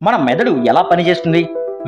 మన మెదడు ఎలా పనిచేస్తుంది?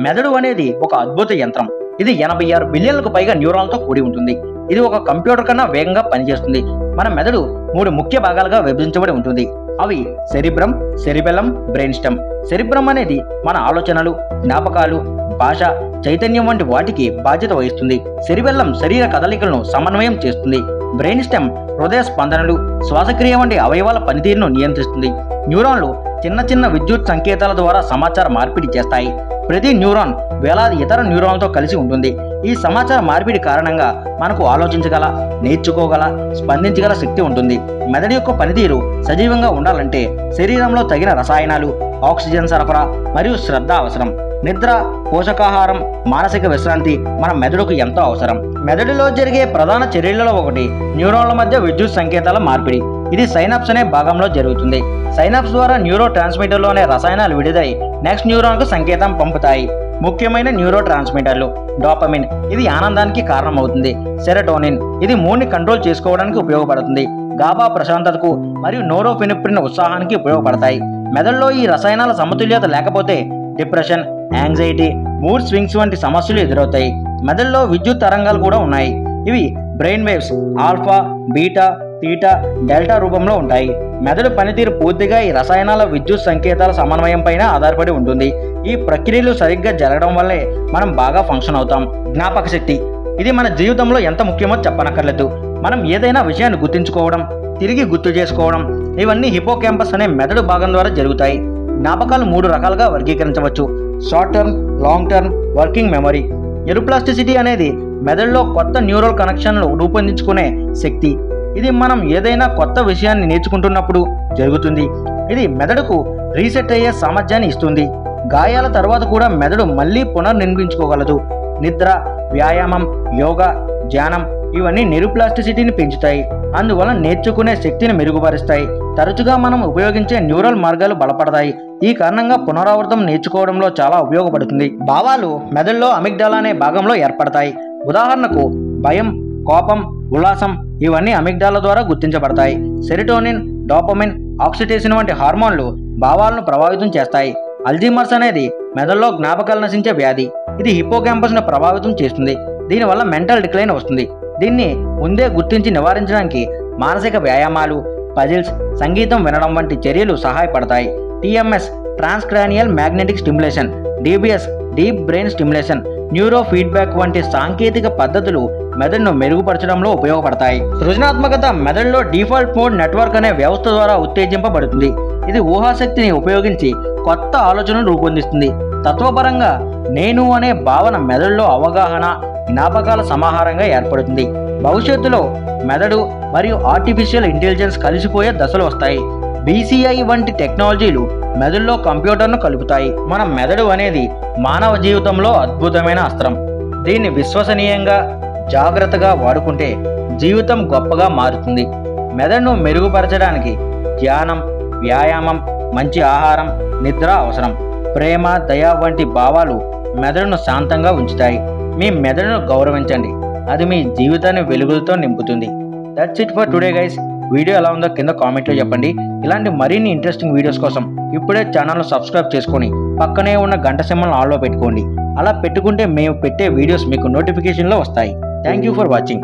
మెదడు అనేది ఒక అద్భుత యంత్రం. ఇది 86 బిలియన్లకు పైగా న్యూరాన్లతో కూడి ఉంటుంది. ఇది ఒక కంప్యూటర్ కన్నా వేగంగా పనిచేస్తుంది. మన మెదడు 3 ముఖ్య భాగాలుగా విభజించబడి ఉంటుంది. అవి cerebrum, cerebellum, brain stem. Cerebrum అనేది మన ఆలోచనలు, జ్ఞాపకాలు, భాష, చైతన్యం వంటి వాటికి బాధ్యత వహిస్తుంది. సెరిబెల్లం శరీర కదలికలను సమన్వయం చేస్తుంది. బ్రెయిన్ స్టెమ్ హృదయ స్పందనలు, శ్వాసక్రియ వంటి అవయవాల పనితీరును నియంత్రిస్తుంది. న్యూరాన్లు చిన్న చిన్న విద్యుత్ సంకేతాల ద్వారా సమాచార మార్పిడి చేస్తాయి. ప్రతి న్యూరాన్ వేలాది ఇతర న్యూరాన్లతో కలిసి ఉంటుంది. ఈ సమాచార మార్పిడి కారణంగా మనకు ఆలోచించగల, నేర్చుకోగల, స్పందించగల శక్తి ఉంటుంది. మెదడు యొక్క పనితీరు సజీవంగా ఉండాలంటే శరీరంలో తగిన రసాయనాలు, ఆక్సిజన్ సరఫరా మరియు శ్రద్ధ అవసరం. నిద్ర, పోషకాహారం, మానసిక విశ్రాంతి మన మెదడుకు ఎంతో అవసరం. మెదడులో జరిగే ప్రధాన చర్యలలో ఒకటి న్యూరాన్ల మధ్య విద్యుత్ సంకేతాల మార్పిడి. ఇది సైనాప్స్ అనే భాగంలో జరుగుతుంది. సైనాప్స్ ద్వారా న్యూరో ట్రాన్స్మిటర్లు అనే రసాయనాలు విడుదలై నెక్స్ట్ న్యూరాన్కు సంకేతం పంపుతాయి. ముఖ్యమైన న్యూరో ట్రాన్స్మిటర్లు: డోపమిన్, ఇది ఆనందానికి కారణమవుతుంది. సెరటోనిన్, ఇది మూడ్ని కంట్రోల్ చేసుకోవడానికి ఉపయోగపడుతుంది. గాబా ప్రశాంతతకు మరియు నోరోఫెనిఫ్రిన్ ఉత్సాహానికి ఉపయోగపడతాయి. మెదడులో ఈ రసాయనాల సమతుల్యత లేకపోతే డిప్రెషన్, యాంగ్జైటీ, మూడ్ స్వింగ్స్ వంటి సమస్యలు ఎదురవుతాయి. మెదడులో విద్యుత్ తరంగాలు కూడా ఉన్నాయి. ఇవి brain waves alpha, beta, theta, delta రూపంలో ఉంటాయి. మెదడు పనితీరు పూర్తిగా ఈ రసాయనాల విద్యుత్ సంకేతాల సమన్వయం పైన ఆధారపడి ఉంటుంది. ఈ ప్రక్రియలు సరిగ్గా జరగడం వల్లే మనం బాగా ఫంక్షన్ అవుతాం. జ్ఞాపక శక్తి, ఇది మన జీవితంలో ఎంత ముఖ్యమో చెప్పనక్కర్లేదు. మనం ఏదైనా విషయాన్ని గుర్తుంచుకోవడం, తిరిగి గుర్తు చేసుకోవడం, ఇవన్నీ హిపోకాంపస్ అనే మెదడు భాగం ద్వారా జరుగుతాయి. జ్ఞాపకాలు 3 రకాలుగా వర్గీకరించవచ్చు: short term, long term, working memory. Neuroplasticity అనేది మెదడులో కొత్త న్యూరల్ కనెక్షన్లు రూపొందించుకునే శక్తి. ఇది మనం ఏదైనా కొత్త విషయాన్ని నేర్చుకుంటున్నప్పుడు జరుగుతుంది. ఇది మెదడుకు రీసెట్ అయ్యే సామర్థ్యాన్ని ఇస్తుంది. గాయాల తర్వాత కూడా మెదడు మళ్ళీ పునర్నిర్మించుకోగలదు. నిద్ర, వ్యాయామం, యోగా, ధ్యానం ఇవన్నీ న్యూరోప్లాస్టిసిటీని పెంచుతాయి. అందువల్ల నేర్చుకునే శక్తిని మెరుగుపరుస్తాయి. తరచుగా మనం ఉపయోగించే న్యూరల్ మార్గాలు బలపడతాయి. ఈ కారణంగా పునరావృతం నేర్చుకోవడంలో చాలా ఉపయోగపడుతుంది. భావాలు మెదడులో అమిగ్డాలా అనే భాగంలో ఏర్పడతాయి. ఉదాహరణకు భయం, కోపం, ఉల్లాసం ఇవన్నీ అమిగ్డాలా ద్వారా గుర్తించబడతాయి. సెరిటోనిన్, డోపమిన్, ఆక్సిటోసిన్ వంటి హార్మోన్లు భావాలను ప్రభావితం చేస్తాయి. అల్జీమర్స్ అనేది మెదడులో జ్ఞాపకాలు నశించే వ్యాధి. ఇది హిపోకాంపస్ను ప్రభావితం చేస్తుంది. దీనివల్ల మెంటల్ డిక్లైన్ వస్తుంది. దీన్ని ముందే గుర్తించి నివారించడానికి మానసిక వ్యాయామాలు, పజిల్స్, సంగీతం వినడం వంటి చర్యలు సహాయపడతాయి. TMS, transcranial magnetic stimulation, DBS, deep brain stimulation, neuro feedback వంటి సాంకేతిక పద్ధతులు మెదడును మెరుగుపరచడంలో ఉపయోగపడతాయి. సృజనాత్మకత మెదడులో డిఫాల్ట్ మోడ్ నెట్వర్క్ అనే వ్యవస్థ ద్వారా ఉత్తేజింపబడుతుంది. ఇది ఊహాశక్తిని ఉపయోగించి కొత్త ఆలోచనలు రూపొందిస్తుంది. తత్వపరంగా నేను అనే భావన మెదడులో అవగాహన, జ్ఞాపకాల సమాహారంగా ఏర్పడుతుంది. భవిష్యత్తులో మెదడు మరియు ఆర్టిఫిషియల్ ఇంటెలిజెన్స్ కలిసిపోయే దశలు వస్తాయి. బీసీఐ వంటి టెక్నాలజీలు మెదడులో కంప్యూటర్ను కలుపుతాయి. మన మెదడు అనేది మానవ జీవితంలో అద్భుతమైన అస్త్రం. దీన్ని విశ్వసనీయంగా, జాగ్రత్తగా వాడుకుంటే జీవితం గొప్పగా మారుతుంది. మెదడును మెరుగుపరచడానికి ధ్యానం, వ్యాయామం, మంచి ఆహారం, నిద్ర అవసరం. ప్రేమ, దయ వంటి భావాలు మెదడును శాంతంగా ఉంచుతాయి. మీ మెదడును గౌరవించండి, అది మీ జీవితాన్ని వెలుగులతో నింపుతుంది. That's it for today guys. Video ఎలా ఉందో కింద కామెంట్లో చెప్పండి. ఇలాంటి మరిన్ని ఇంట్రెస్టింగ్ వీడియోస్ కోసం ఇప్పుడే ఛానల్ను సబ్స్క్రైబ్ చేసుకొని పక్కనే ఉన్న గంట సింబల్ను ఆన్లో పెట్టుకోండి. అలా పెట్టుకుంటే మేము పెట్టే వీడియోస్ మీకు నోటిఫికేషన్లో వస్తాయి. Thank you for watching.